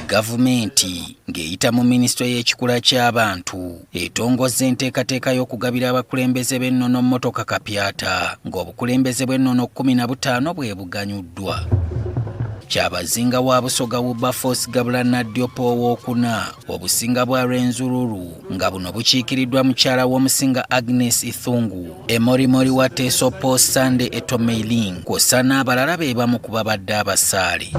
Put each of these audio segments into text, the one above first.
Gavumenti ng'eyita mu minisitule y'ekikula ky'abantu etongoza enteekateeka y'okugabira abakulembeze b'ennono mmotoka kapyata ng'obukulembeze bw'ennono 15 bwe buganyuddwa. Kyabazinga wa Busoga Wilberforce Gabula Naddyopo owookuna obusinga bwa Rwenzururu nga buno bukiikiriddwa mukyala w'omusinga Agnes Ithungu, Emorimori wa Teso Paul Sande Etomeiling kw'ossa n'abalala be bamu ku babadde abasaale.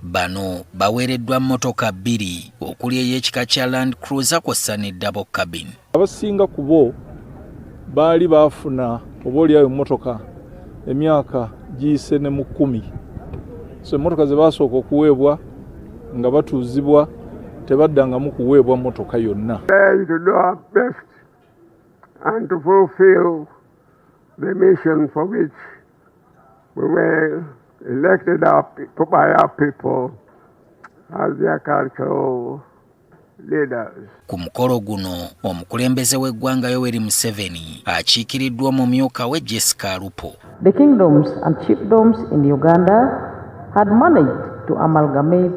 Bano baweereddwa mmotoka 2 okuli ey'ekika kya Land Cruiser kw'ossa ne double cabin. Abasinga ku bo baali baafuna oboolyayo mmotoka emyaka giyise ne mu 10. So emmotoka ze baasooka okuweebwa nga batuuzibwa tebaddangamu kuweebwa mmotoka yonna. To do our best and to fulfill the mission for which we were elected by our people as their cultural leaders. Ku mukolo guno omukulembeze w'eggwanga Yoweri Museveni akiikiriddwa omumyuka we Jessica Alupo. The kingdoms and chiefdoms in Uganda had managed to amalgamate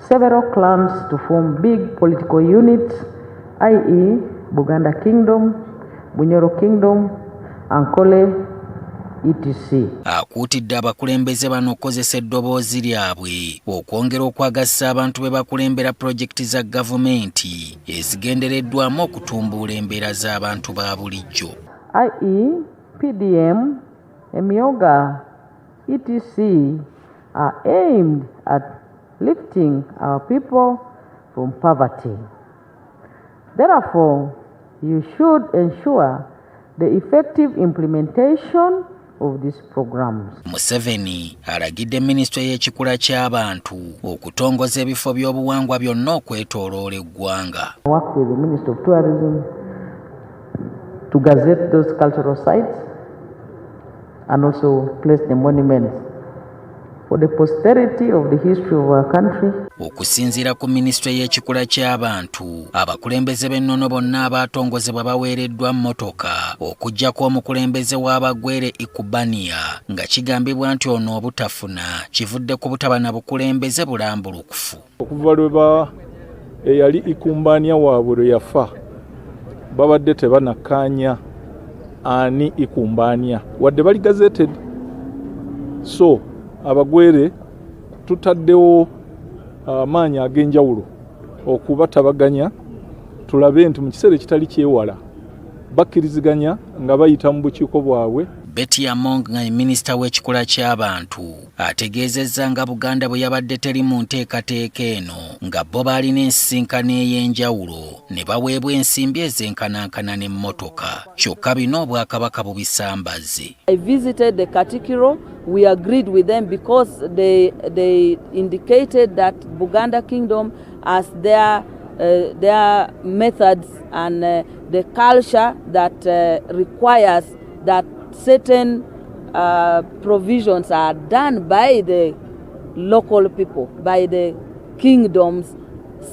several clans to form big political units, i.e. Buganda Kingdom, Bunyoro Kingdom, Ankole, etc. Akuutidde abakulembeze bano okukozesa eddoboozi lyabwe okwongera okwagasa abantu be bakulembera pulojekiti za gavumenti ezigendereddwamu okutumbuula embeera z'abantu ba bulijjo, i.e. PDM, Emyoga, etc. are aimed at lifting our people from poverty. Therefore, you should ensure the effective implementation of these programs. Museveni alagidde minisitule y'ekikula ky'abantu okutongoza ebifo by'obuwangwa byonna okwetooloola eggwanga. Work with the Ministry of Tourism to gazette those cultural sites and also place the monuments for the posterity of the history of our country. Okusinziira ku minisitule y'ekikula ky'abantu, abakulembeze b'ennono bonna abaatongozebwa baweereddwa mmotoka okuggyako omukulembeze w'abagwere Ikubania nga kigambibwa nti ono obutafuna kivudde ku butaba na bukulembeze bulambulukufu. Okuva lwe eyali Ikumbania waabwe lwe yafa babadde tebanakkaanya ani Ikumbania wadde bali gazetted. So abagwere tutaddewo amaanyi ag'enjawulo okubatabaganya tulabe nti mu kiseera ekitali kyewala bakkiriziganya nga bayita mu bukiiko bwabwe. Betty Among nga minisita w'ekikula ky'abantu ategeezezza nga Buganda bwe yabadde teri mu nteekateeka eno nga bo baalina ensisinkano ey'enjawulo ne baweebwa ensimbi ezenkanankana n'emmotoka kyokka bino Obwakabaka bubisambaze. I visited the Katikiro. We agreed with them because they indicated that Buganda Kingdom as their methods and the culture that requires that certain provisions are done by the local people, by the kingdom's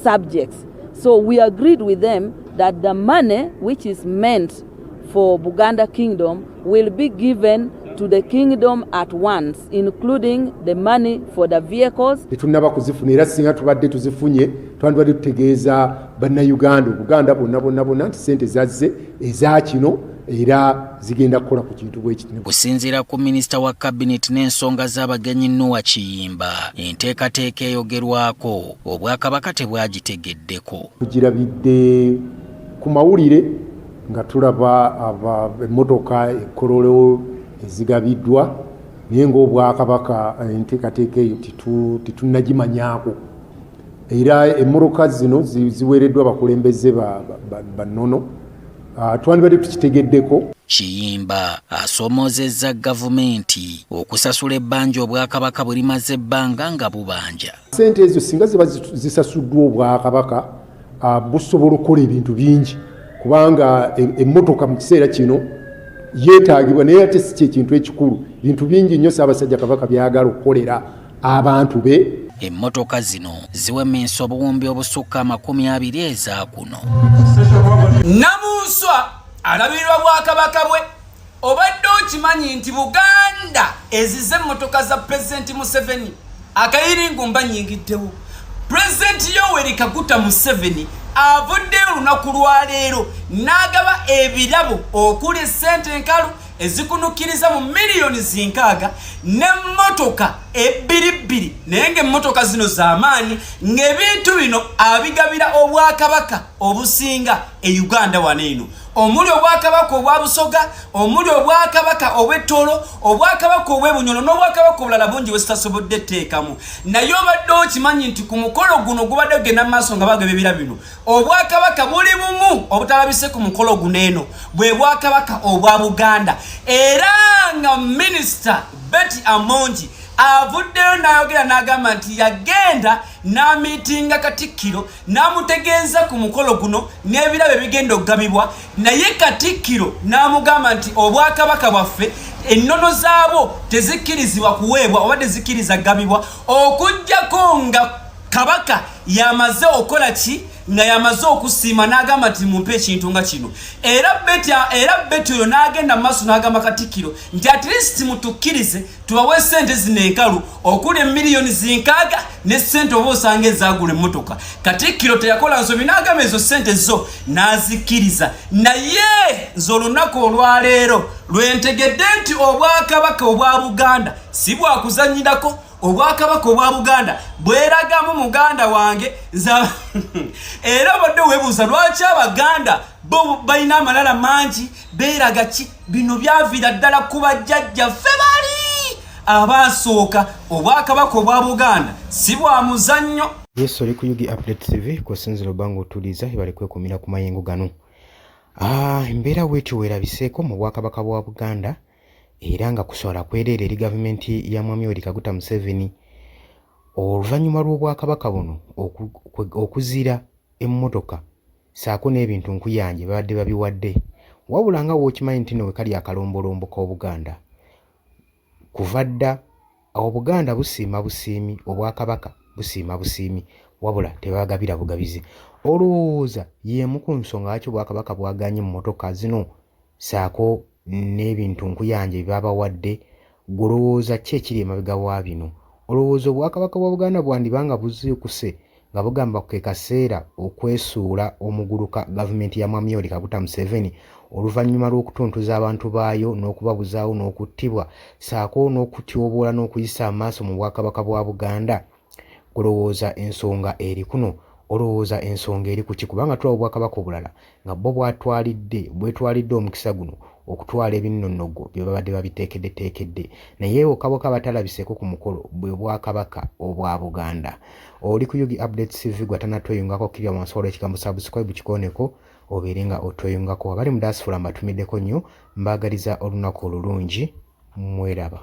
subjects. So we agreed with them that the money which is meant for Buganda Kingdom will be given to the kingdom at once, including the money for the vehicles. Tunaba kuzifunira singa tubadde tuzifunye twandibadde tutegeeza bannayuganda Buganda bonna nti ssente zazze eza kino era zigenda kukola ku kintu bw'ekiti. Kusinziira ku minisita wa kabineti n'ensonga z'abagenyi Noah Kiyimba, enteekateeka eyogerwako Obwakabaka tebwagitegeddeko. Tugirabidde ku mawulire nga tulaba emmotoka ekkololo ezigabiddwa naye ng'Obwakabaka enteekateeka eyo titunagimanyaako era emmotoka zino ziweereddwa abakulembeze bannono twandibadde tukitegeddeko. Kiyimba asomoozezza gavumenti okusasula ebbanja Obwakabaka bwe limaze ebbanga nga bubanja. Ssente ezo singa ziba zisasuddwa Obwakabaka busobola okukola ebintu bingi kubanga emmotoka mu kiseera kino yeetaagibwa naye ate si ky'ekintu ekikulu. Bintu bingi nnyo Ssaabasajja Kabaka byagala okukolera abantu be. Emmotoka zino ziwemmensa obuwumbi obusukka 20 eza kuno. Namunswa alabirwa Bwakabaka bwe obadde okimanyi nti Buganda ezize emmotoka za Pulezidenti Museveni akayiringumba nnyingiddewo President Yoweri Kaguta Museveni avuddeyo olunaku lwa leero n'agaba ebirabo okuli ssente enkalu ezikunukiriza mu miliyoni zinkaaga n'emmotoka ebbiribbiri naye ng'emmotoka zino z'amaanyi ng'ebintu bino abigabira obwakabaka obusinga e Uganda wano eno omuli obwakabaka obwa Busoga omuli obwakabaka obw'Ettolo obwakabaka obw'Ebunyono n'obwakabaka obulala bungi bwe sitasobodde etteekamu naye obadde okimanyi nti ku mukolo guno gubadde gugenda mu maaso nga bagaba ebirabo bino obwakabaka buli bumu obutalabise ku mukolo guno eno bwe bwakabaka obwa Buganda era nga Minisita Betty Amongi avuddeyo n'ayogera n'agamba nti yagenda n'amiitinga Katikkiro n'amutegeeza ku mukolo guno n'ebirabo ebigenda okugabibwa naye Katikkiro n'amugamba nti obwakabaka bwaffe ennono zaabwo tezikkirizibwa kuweebwa obadde zikkiriza gabibwa okuggyako nga kabaka yamaze okola ki nga yamaze okusiima n'agamba nti mumpe ekintu nga kino era Betty oyo n'agenda mu maaso n'agamba Katikkiro nti at least mutukkirize tubawe ssente zino enkalu okuli emiliyoni zinkaaga ne ssente oba osanga ezaagula emmotoka Katikkiro teyakola nsobi n'agamba ezo ssente zo n'azikkiriza naye nze olunaku olwaleero lwentegedde nti obwakabaka obwa Buganda si bwakuzanyirako obwakabaka obwa Buganda bweragamu muganda wange era badde webuuza lwaki Abaganda bo balina amalala mangi beeraga ki bino byaviira ddala ku bajjajjaffe bali abasooka obwakabaka obwa Buganda si bwa muzannyo. Yes, oli ku Yugi Update TV kusinzira bango otuliza ibali kwekumira ku mayengo gano embeera wetu werabiseeko mu bwakabaka bwa Buganda era nga kusobola kwerera eri gavumenti ya Mwami Yoweri Kaguta Museveni oluvannyuma lw'obwakabaka buno okuzira emmotoka saako n'ebintu nkuyanje babadde babiwadde wabula nga wookimanyi nti no wekali akalombolombo k'Obuganda kuva dda Obuganda busiima busiimi obwakabaka busiima busiimi wabula tebagabira bugabizi olowooza y'emu ku nsonga lwaki obwakabaka bwaganye emmotoka zino saako n'ebintu nkuyanje babawadde golowooza ki ekiri emabega wa bino olowooza obwakabaka bwa Buganda bwandibanga buziikuse nga bugamba ke kaseera okwesuula omuguluka gavumenti ya Mwami Yoweri Kaguta Museveni oluvannyuma lw'okutuntuza abantu baayo n'okubabuzaawo n'okuttibwa saako n'okutyoboola n'okuyisa amaaso mu bwakabaka bwa Buganda golowooza ensonga eri kuno olowooza ensonga eri ku ki kubanga tulaba obwakabaka obulala nga bo bwetwalidde omukisa guno okutwala ebinnonogo bye babadde babiteekedde naye okaboka batalabiseko ku mukolo bwe bwakabaka obwa Buganda. Oli ku Yugi Update TV gwatanatweyungako kirya wansi w'ekigambo subscribe kikoneko obeere nga otweyungako abali mu diaspora mbatumiddeko nnyo mbagaliza olunaku olulungi mweraba.